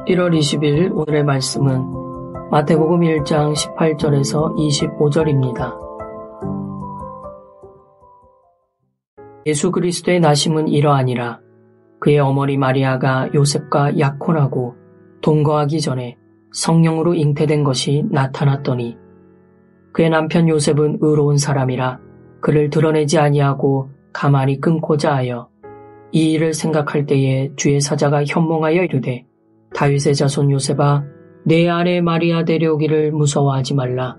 1월 20일 오늘의 말씀은 마태복음 1장 18절에서 25절입니다. 예수 그리스도의 나심은 이러하니라. 그의 어머니 마리아가 요셉과 약혼하고 동거하기 전에 성령으로 잉태된 것이 나타났더니 그의 남편 요셉은 의로운 사람이라 그를 드러내지 아니하고 가만히 끊고자 하여 이 일을 생각할 때에 주의 사자가 현몽하여 이르되 다윗의 자손 요셉아 내 아내 마리아 데려오기를 무서워하지 말라.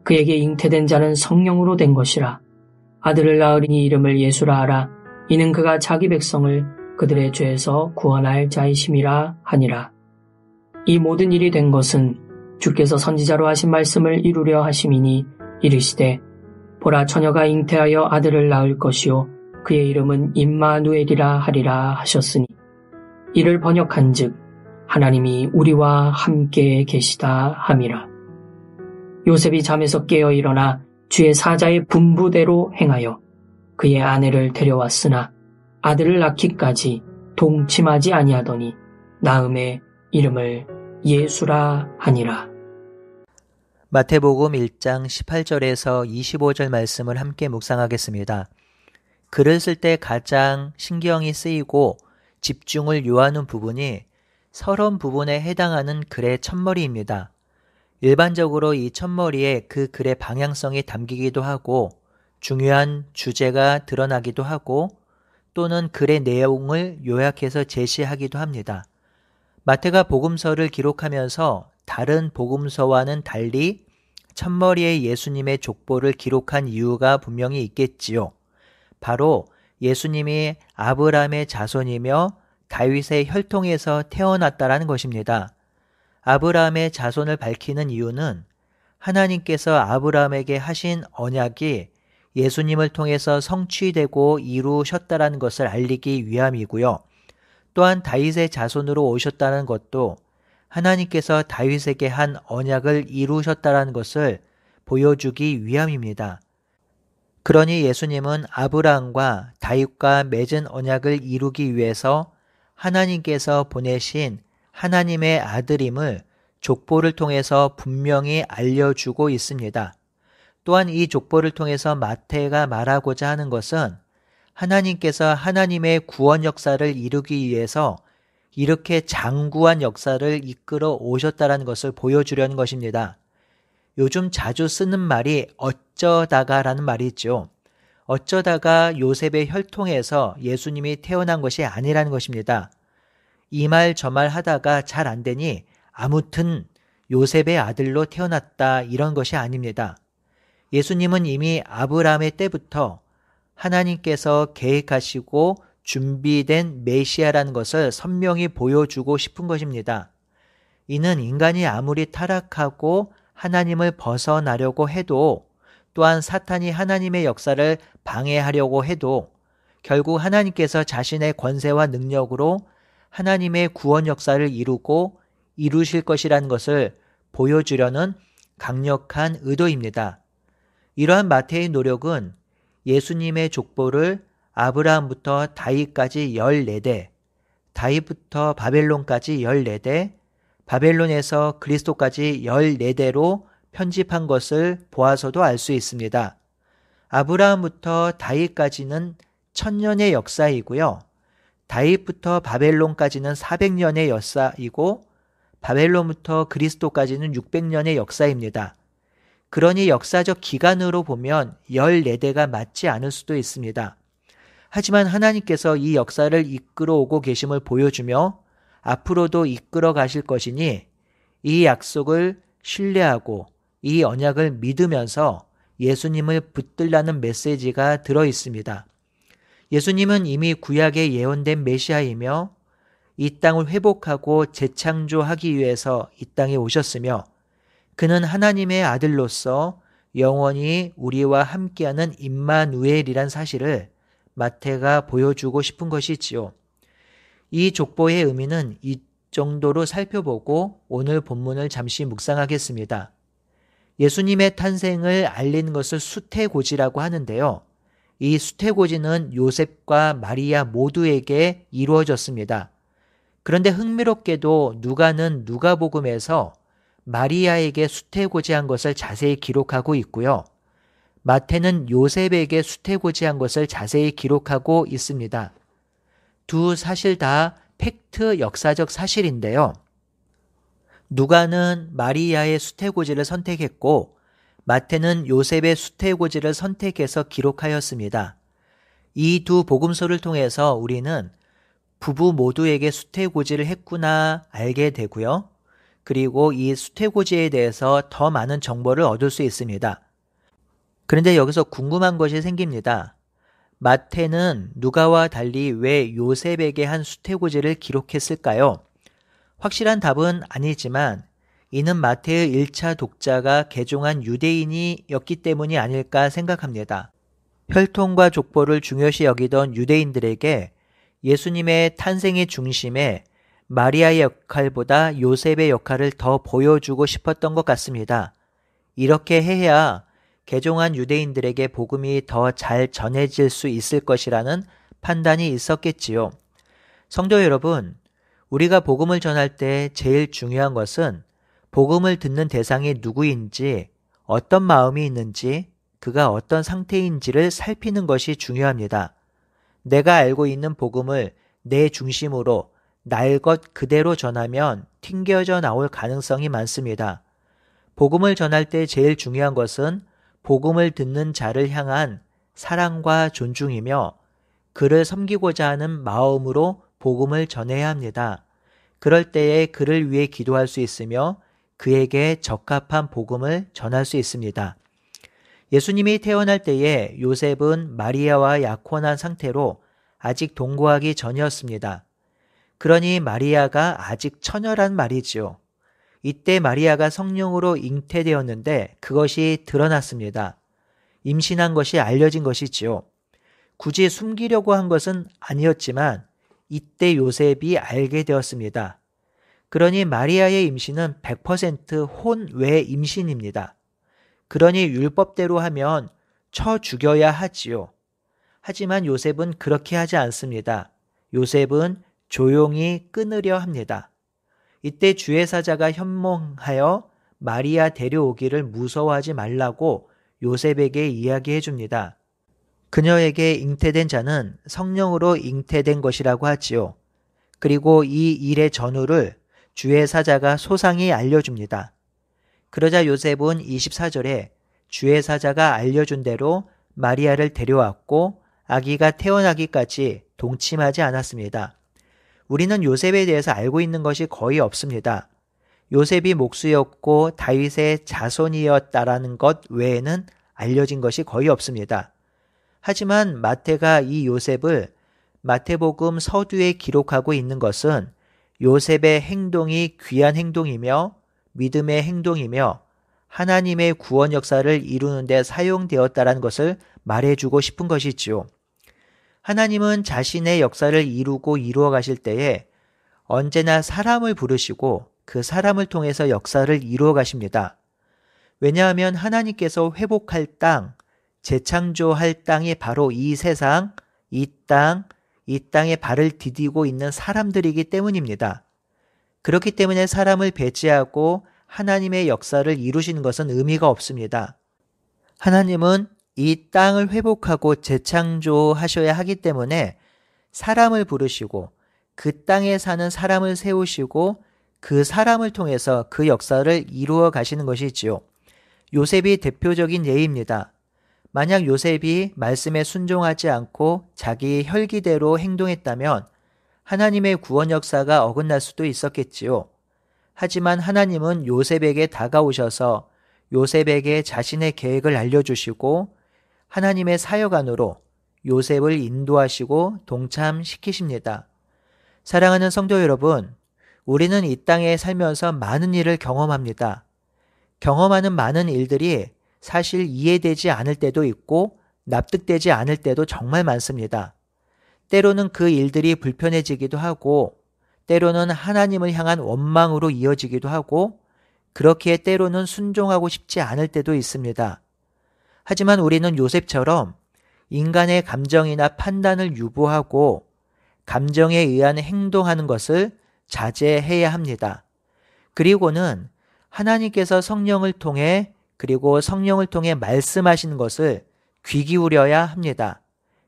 그에게 잉태된 자는 성령으로 된 것이라. 아들을 낳으리니 이름을 예수라 하라. 이는 그가 자기 백성을 그들의 죄에서 구원할 자이심이라 하니라. 이 모든 일이 된 것은 주께서 선지자로 하신 말씀을 이루려 하심이니 이르시되 보라 처녀가 잉태하여 아들을 낳을 것이요 그의 이름은 임마누엘이라 하리라 하셨으니 이를 번역한즉 하나님이 우리와 함께 계시다 함이라. 요셉이 잠에서 깨어 일어나 주의 사자의 분부대로 행하여 그의 아내를 데려왔으나 아들을 낳기까지 동침하지 아니하더니 낳음에 이름을 예수라 하니라. 마태복음 1장 18절에서 25절 말씀을 함께 묵상하겠습니다. 글을 쓸 때 가장 신경이 쓰이고 집중을 요하는 부분이 서론 부분에 해당하는 글의 첫머리입니다. 일반적으로 이 첫머리에 그 글의 방향성이 담기기도 하고 중요한 주제가 드러나기도 하고 또는 글의 내용을 요약해서 제시하기도 합니다. 마태가 복음서를 기록하면서 다른 복음서와는 달리 첫머리에 예수님의 족보를 기록한 이유가 분명히 있겠지요. 바로 예수님이 아브라함의 자손이며 다윗의 혈통에서 태어났다라는 것입니다. 아브라함의 자손을 밝히는 이유는 하나님께서 아브라함에게 하신 언약이 예수님을 통해서 성취되고 이루셨다라는 것을 알리기 위함이고요. 또한 다윗의 자손으로 오셨다는 것도 하나님께서 다윗에게 한 언약을 이루셨다라는 것을 보여주기 위함입니다. 그러니 예수님은 아브라함과 다윗과 맺은 언약을 이루기 위해서 하나님께서 보내신 하나님의 아들임을 족보를 통해서 분명히 알려주고 있습니다. 또한 이 족보를 통해서 마태가 말하고자 하는 것은 하나님께서 하나님의 구원 역사를 이루기 위해서 이렇게 장구한 역사를 이끌어 오셨다는 것을 보여주려는 것입니다. 요즘 자주 쓰는 말이 어쩌다가라는 말이 있죠. 어쩌다가 요셉의 혈통에서 예수님이 태어난 것이 아니라는 것입니다. 이 말 저 말 하다가 잘 안 되니 아무튼 요셉의 아들로 태어났다 이런 것이 아닙니다. 예수님은 이미 아브라함의 때부터 하나님께서 계획하시고 준비된 메시아라는 것을 선명히 보여주고 싶은 것입니다. 이는 인간이 아무리 타락하고 하나님을 벗어나려고 해도 또한 사탄이 하나님의 역사를 방해하려고 해도 결국 하나님께서 자신의 권세와 능력으로 하나님의 구원 역사를 이루고 이루실 것이라는 것을 보여주려는 강력한 의도입니다. 이러한 마태의 노력은 예수님의 족보를 아브라함부터 다윗까지 14대, 다윗부터 바벨론까지 14대, 바벨론에서 그리스도까지 14대로 편집한 것을 보아서도 알 수 있습니다. 아브라함부터 다윗까지는 1000년의 역사이고요. 다윗부터 바벨론까지는 400년의 역사이고 바벨론부터 그리스도까지는 600년의 역사입니다. 그러니 역사적 기간으로 보면 14대가 맞지 않을 수도 있습니다. 하지만 하나님께서 이 역사를 이끌어 오고 계심을 보여주며 앞으로도 이끌어 가실 것이니 이 약속을 신뢰하고 이 언약을 믿으면서 예수님을 붙들라는 메시지가 들어 있습니다. 예수님은 이미 구약에 예언된 메시아이며 이 땅을 회복하고 재창조하기 위해서 이 땅에 오셨으며 그는 하나님의 아들로서 영원히 우리와 함께하는 임마누엘이란 사실을 마태가 보여주고 싶은 것이지요. 이 족보의 의미는 이 정도로 살펴보고 오늘 본문을 잠시 묵상하겠습니다. 예수님의 탄생을 알리는 것을 수태고지라고 하는데요. 이 수태고지는 요셉과 마리아 모두에게 이루어졌습니다. 그런데 흥미롭게도 누가는 누가복음에서 마리아에게 수태고지한 것을 자세히 기록하고 있고요. 마태는 요셉에게 수태고지한 것을 자세히 기록하고 있습니다. 두 사실 다 팩트 역사적 사실인데요. 누가는 마리아의 수태고지를 선택했고 마태는 요셉의 수태고지를 선택해서 기록하였습니다. 이 두 복음서를 통해서 우리는 부부 모두에게 수태고지를 했구나 알게 되고요. 그리고 이 수태고지에 대해서 더 많은 정보를 얻을 수 있습니다. 그런데 여기서 궁금한 것이 생깁니다. 마태는 누가와 달리 왜 요셉에게 한 수태고지를 기록했을까요? 확실한 답은 아니지만 이는 마태의 1차 독자가 개종한 유대인이었기 때문이 아닐까 생각합니다. 혈통과 족보를 중요시 여기던 유대인들에게 예수님의 탄생의 중심에 마리아의 역할보다 요셉의 역할을 더 보여주고 싶었던 것 같습니다. 이렇게 해야 개종한 유대인들에게 복음이 더 잘 전해질 수 있을 것이라는 판단이 있었겠지요. 성도 여러분, 우리가 복음을 전할 때 제일 중요한 것은 복음을 듣는 대상이 누구인지, 어떤 마음이 있는지, 그가 어떤 상태인지를 살피는 것이 중요합니다. 내가 알고 있는 복음을 내 중심으로 날 것 그대로 전하면 튕겨져 나올 가능성이 많습니다. 복음을 전할 때 제일 중요한 것은 복음을 듣는 자를 향한 사랑과 존중이며 그를 섬기고자 하는 마음으로 복음을 전해야 합니다. 그럴 때에 그를 위해 기도할 수 있으며 그에게 적합한 복음을 전할 수 있습니다. 예수님이 태어날 때에 요셉은 마리아와 약혼한 상태로 아직 동거하기 전이었습니다. 그러니 마리아가 아직 처녀란 말이지요. 이때 마리아가 성령으로 잉태되었는데 그것이 드러났습니다. 임신한 것이 알려진 것이지요. 굳이 숨기려고 한 것은 아니었지만 이때 요셉이 알게 되었습니다. 그러니 마리아의 임신은 100% 혼외 임신입니다. 그러니 율법대로 하면 쳐 죽여야 하지요. 하지만 요셉은 그렇게 하지 않습니다. 요셉은 조용히 끊으려 합니다. 이때 주의 사자가 현몽하여 마리아 데려오기를 무서워하지 말라고 요셉에게 이야기해 줍니다. 그녀에게 잉태된 자는 성령으로 잉태된 것이라고 하지요. 그리고 이 일의 전후를 주의 사자가 소상히 알려줍니다. 그러자 요셉은 24절에 주의 사자가 알려준 대로 마리아를 데려왔고 아기가 태어나기까지 동침하지 않았습니다. 우리는 요셉에 대해서 알고 있는 것이 거의 없습니다. 요셉이 목수였고 다윗의 자손이었다라는 것 외에는 알려진 것이 거의 없습니다. 하지만 마태가 이 요셉을 마태복음 서두에 기록하고 있는 것은 요셉의 행동이 귀한 행동이며 믿음의 행동이며 하나님의 구원 역사를 이루는 데 사용되었다는 것을 말해주고 싶은 것이지요. 하나님은 자신의 역사를 이루고 이루어 가실 때에 언제나 사람을 부르시고 그 사람을 통해서 역사를 이루어 가십니다. 왜냐하면 하나님께서 회복할 땅, 재창조할 땅이 바로 이 세상, 이 땅에 발을 디디고 있는 사람들이기 때문입니다. 그렇기 때문에 사람을 배제하고 하나님의 역사를 이루시는 것은 의미가 없습니다. 하나님은 이 땅을 회복하고 재창조하셔야 하기 때문에 사람을 부르시고 그 땅에 사는 사람을 세우시고 그 사람을 통해서 그 역사를 이루어 가시는 것이지요. 요셉이 대표적인 예입니다. 만약 요셉이 말씀에 순종하지 않고 자기 혈기대로 행동했다면 하나님의 구원 역사가 어긋날 수도 있었겠지요. 하지만 하나님은 요셉에게 다가오셔서 요셉에게 자신의 계획을 알려주시고 하나님의 사역 안으로 요셉을 인도하시고 동참시키십니다. 사랑하는 성도 여러분, 우리는 이 땅에 살면서 많은 일을 경험합니다. 경험하는 많은 일들이 사실 이해되지 않을 때도 있고 납득되지 않을 때도 정말 많습니다. 때로는 그 일들이 불편해지기도 하고 때로는 하나님을 향한 원망으로 이어지기도 하고 그렇기에 때로는 순종하고 싶지 않을 때도 있습니다. 하지만 우리는 요셉처럼 인간의 감정이나 판단을 유보하고 감정에 의한 행동하는 것을 자제해야 합니다. 그리고는 하나님께서 성령을 통해 그리고 성령을 통해 말씀하시는 것을 귀 기울여야 합니다.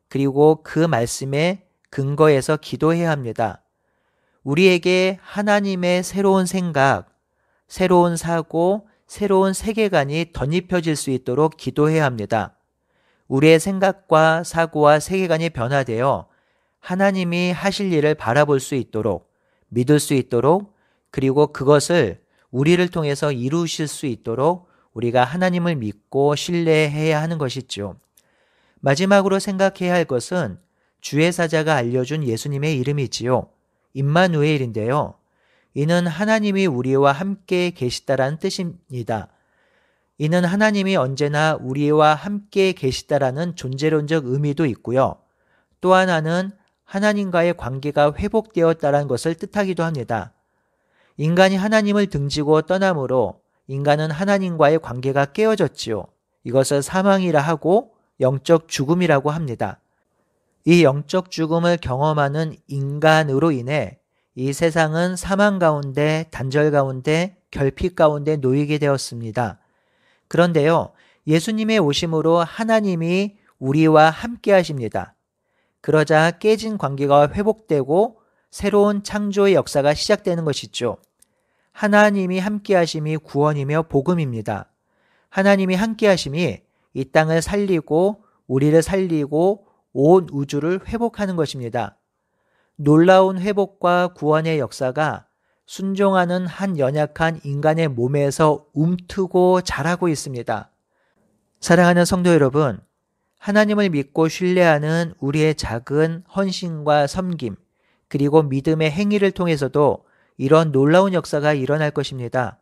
그리고 그 말씀에 근거해서 기도해야 합니다. 우리에게 하나님의 새로운 생각, 새로운 사고, 새로운 세계관이 덧입혀질 수 있도록 기도해야 합니다. 우리의 생각과 사고와 세계관이 변화되어 하나님이 하실 일을 바라볼 수 있도록, 믿을 수 있도록, 그리고 그것을 우리를 통해서 이루실 수 있도록 우리가 하나님을 믿고 신뢰해야 하는 것이죠. 마지막으로 생각해야 할 것은 주의 사자가 알려준 예수님의 이름이지요. 임마누엘인데요. 이는 하나님이 우리와 함께 계시다라는 뜻입니다. 이는 하나님이 언제나 우리와 함께 계시다라는 존재론적 의미도 있고요. 또 하나는 하나님과의 관계가 회복되었다는 것을 뜻하기도 합니다. 인간이 하나님을 등지고 떠남으로 인간은 하나님과의 관계가 깨어졌지요. 이것을 사망이라 하고 영적 죽음이라고 합니다. 이 영적 죽음을 경험하는 인간으로 인해 이 세상은 사망 가운데, 단절 가운데, 결핍 가운데 놓이게 되었습니다. 그런데요, 예수님의 오심으로 하나님이 우리와 함께 하십니다. 그러자 깨진 관계가 회복되고 새로운 창조의 역사가 시작되는 것이죠. 하나님이 함께 하심이 구원이며 복음입니다. 하나님이 함께 하심이 이 땅을 살리고 우리를 살리고 온 우주를 회복하는 것입니다. 놀라운 회복과 구원의 역사가 순종하는 한 연약한 인간의 몸에서 움트고 자라고 있습니다. 사랑하는 성도 여러분, 하나님을 믿고 신뢰하는 우리의 작은 헌신과 섬김, 그리고 믿음의 행위를 통해서도 이런 놀라운 역사가 일어날 것입니다.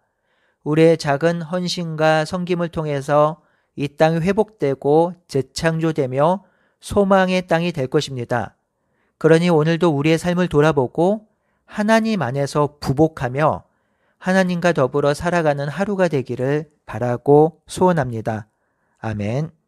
우리의 작은 헌신과 섬김을 통해서 이 땅이 회복되고 재창조되며 소망의 땅이 될 것입니다. 그러니 오늘도 우리의 삶을 돌아보고 하나님 안에서 부복하며 하나님과 더불어 살아가는 하루가 되기를 바라고 소원합니다. 아멘.